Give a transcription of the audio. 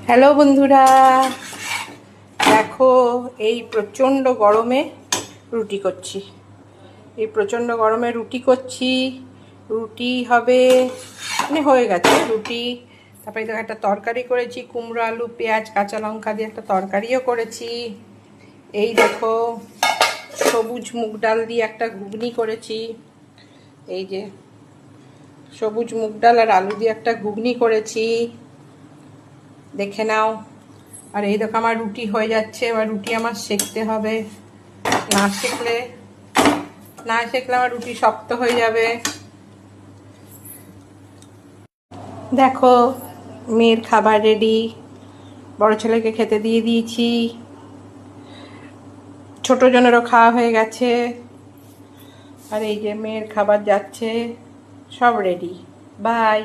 Hello বন্ধুরা, দেখো এই প্রচণ্ড গরমে রুটি করছি। রুটি হবে, মানে হয়ে গেছে রুটি। তারপরে তো একটা তরকারি করেছি, কুমড়ো আলু পেঁয়াজ কাঁচা লঙ্কা দিয়ে একটা তরকারিও করেছি। এই দেখো সবুজ মুগ ডাল দিয়ে একটা ঘুগনি করেছি। এই যে সবুজ মুগ ডাল আর আলু দিয়ে একটা ঘুগনি করেছি, দেখে নাও। আর এই দেখো আমার রুটি হয়ে যাচ্ছে। এবার রুটি আমার সেঁকতে হবে, না সেঁকলে আমার রুটি শক্ত হয়ে যাবে। দেখো মেয়ের খাবার রেডি, বড় ছেলেকে খেতে দিয়ে দিয়েছি, ছোট জনেরও খাওয়া হয়ে গেছে। আর এই যে মেয়ের খাবার যাচ্ছে, সব রেডি। বাই।